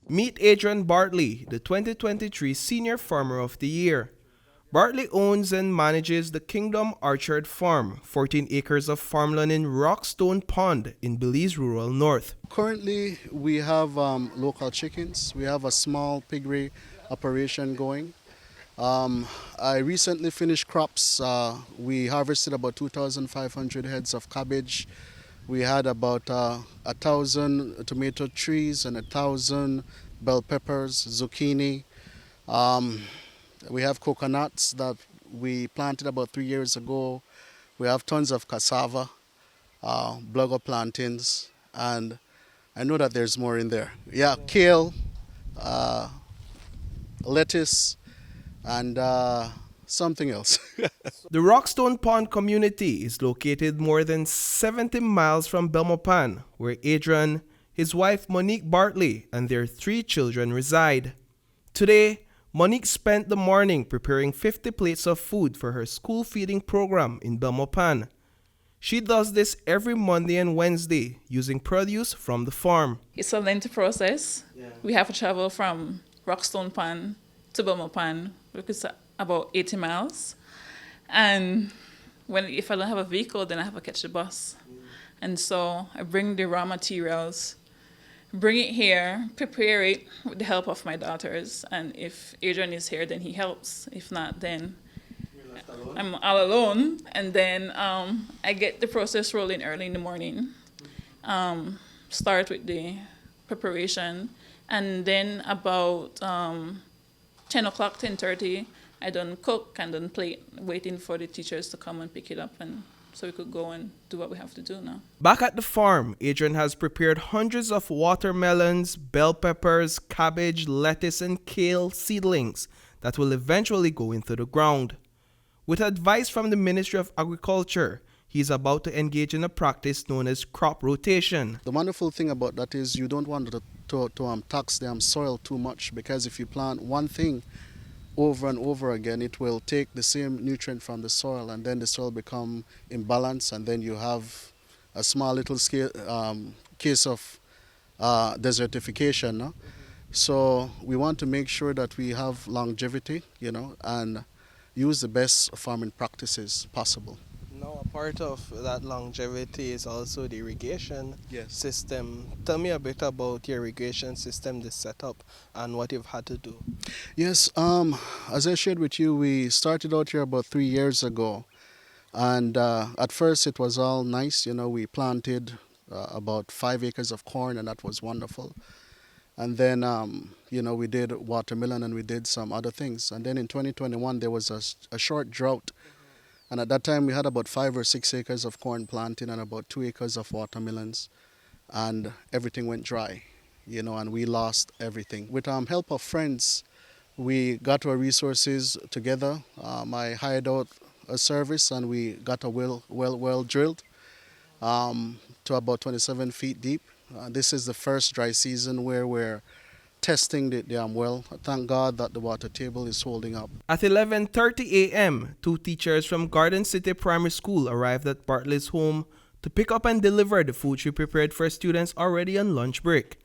Meet Adrian Bartley, the 2023 Senior Farmer of the Year. Bartley owns and manages the Kingdom Orchard Farm, 14 acres of farmland in Rockstone Pond in Belize rural north. Currently, we have local chickens. We have a small piggery operation going. I recently finished crops. We harvested about 2,500 heads of cabbage. We had about 1,000 tomato trees and 1,000 bell peppers, zucchini. We have coconuts that we planted about 3 years ago. We have tons of cassava, blugger plantains, and I know that there's more in there. Yeah, kale, uh, lettuce, and something else. The Rockstone Pond community is located more than 70 miles from Belmopan, where Adrian, his wife Monique Bartley, and their 3 children reside. Today, Monique spent the morning preparing 50 plates of food for her school feeding program in Belmopan. She does this every Monday and Wednesday using produce from the farm. It's a lengthy process. Yeah. We have to travel from Rockstone Pan to Belmopan, which is about 80 miles. And if I don't have a vehicle, then I have to catch the bus. And so I bring the raw materials, bring it here, prepare it with the help of my daughters. And if Adrian is here, then he helps. If not, then I'm all alone. And then I get the process rolling early in the morning. Start with the preparation. And then about 10 o'clock, 10:30, I done cook and done plate, waiting for the teachers to come and pick it up, and so we could go and do what we have to do now. Back at the farm, Adrian has prepared hundreds of watermelons, bell peppers, cabbage, lettuce, and kale seedlings that will eventually go into the ground. With advice from the Ministry of Agriculture, he is about to engage in a practice known as crop rotation. The wonderful thing about that is you don't want to tax the soil too much, because if you plant one thing over and over again, it will take the same nutrient from the soil, and then the soil become imbalanced, and then you have a small little case of desertification. No? So we want to make sure that we have longevity, and use the best farming practices possible. Now, a part of that longevity is also the irrigation Yes. system. Tell me a bit about your irrigation system, the setup, and what you've had to do. Yes, as I shared with you, we started out here about 3 years ago. And at first it was all nice. We planted about 5 acres of corn, and that was wonderful. And then, we did watermelon and we did some other things. And then in 2021, there was a short drought. And at that time, we had about 5 or 6 acres of corn planting and about 2 acres of watermelons. And everything went dry, and we lost everything. With help of friends, we got our resources together. I hired out a service, and we got a well drilled to about 27 feet deep. This is the first dry season where we're testing the well. Thank God that the water table is holding up. At 11:30 a.m., 2 teachers from Garden City Primary School arrived at Bartley's home to pick up and deliver the food she prepared for students already on lunch break.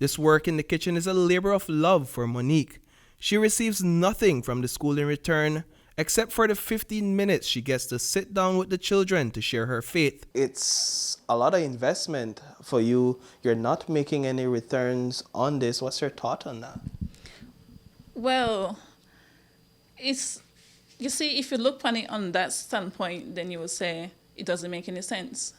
This work in the kitchen is a labor of love for Monique. She receives nothing from the school in return, except for the 15 minutes she gets to sit down with the children to share her faith. It's a lot of investment for you. You're not making any returns on this. What's your thought on that? Well, you see, if you look on it on that standpoint, then you would say it doesn't make any sense.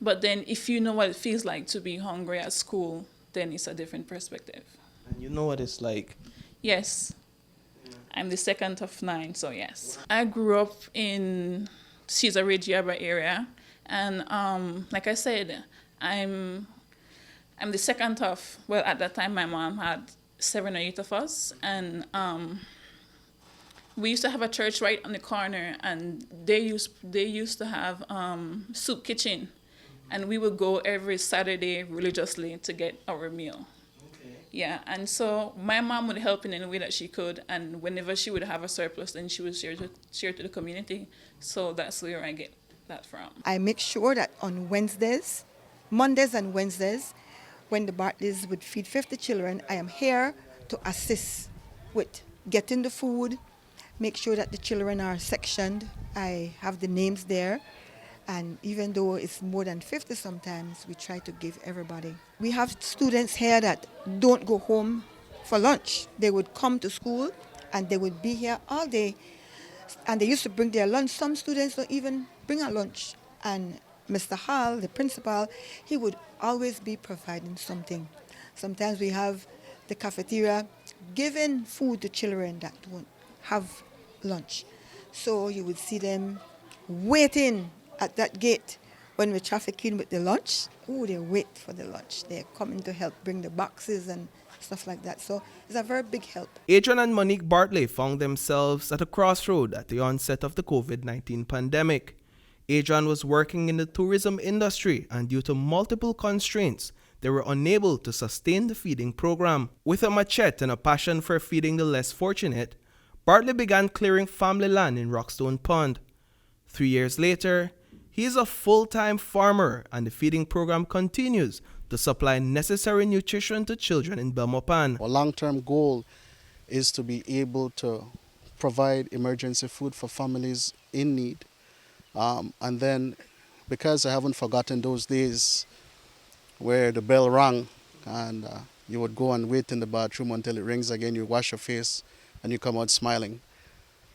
But then if you know what it feels like to be hungry at school, then it's a different perspective. And you know what it's like? Yes. I'm the second of 9, so yes. I grew up in Cesar Reggiaba area, and like I said, I'm the second of, well, at that time my mom had 7 or 8 of us, and we used to have a church right on the corner, and they used to have soup kitchen, and we would go every Saturday religiously to get our meal. Yeah, and so my mom would help in any way that she could, and whenever she would have a surplus, then she would share to the community. So that's where I get that from. I make sure that on Mondays and Wednesdays, when the Bartleys would feed 50 children, I am here to assist with getting the food, make sure that the children are sectioned. I have the names there. And even though it's more than 50 sometimes, we try to give everybody. We have students here that don't go home for lunch. They would come to school and they would be here all day. And they used to bring their lunch. Some students don't even bring a lunch. And Mr. Hall, the principal, he would always be providing something. Sometimes we have the cafeteria giving food to children that don't have lunch. So you would see them waiting at that gate when we're trafficking with the lunch. Oh, they wait for the lunch. They're coming to help bring the boxes and stuff like that. So it's a very big help. Adrian and Monique Bartley found themselves at a crossroad at the onset of the COVID-19 pandemic. Adrian was working in the tourism industry, and due to multiple constraints, they were unable to sustain the feeding program. With a machete and a passion for feeding the less fortunate, Bartley began clearing family land in Rockstone Pond. 3 years later, he is a full-time farmer, and the feeding program continues to supply necessary nutrition to children in Belmopan. Our long-term goal is to be able to provide emergency food for families in need. And then, because I haven't forgotten those days where the bell rang and you would go and wait in the bathroom until it rings again, you wash your face and you come out smiling,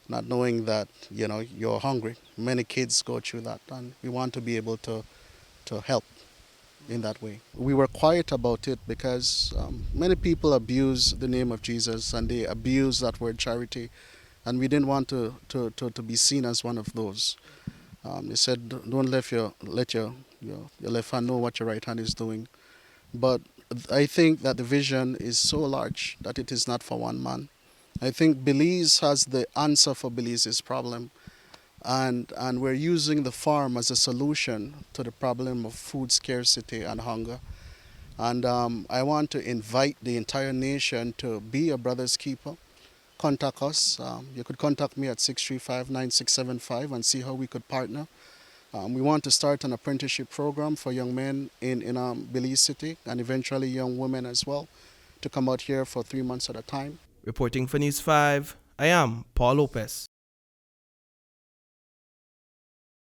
not knowing that, you're hungry. Many kids go through that, and we want to be able to help in that way. We were quiet about it because many people abuse the name of Jesus, and they abuse that word charity, and we didn't want to be seen as one of those. They said, don't let your left hand know what your right hand is doing. But I think that the vision is so large that it is not for one man. I think Belize has the answer for Belize's problem. And we're using the farm as a solution to the problem of food scarcity and hunger. And I want to invite the entire nation to be a brother's keeper. Contact us. You could contact me at 635-9675 and see how we could partner. We want to start an apprenticeship program for young men in Belize City, and eventually young women as well, to come out here for 3 months at a time. Reporting for News 5, I am Paul Lopez.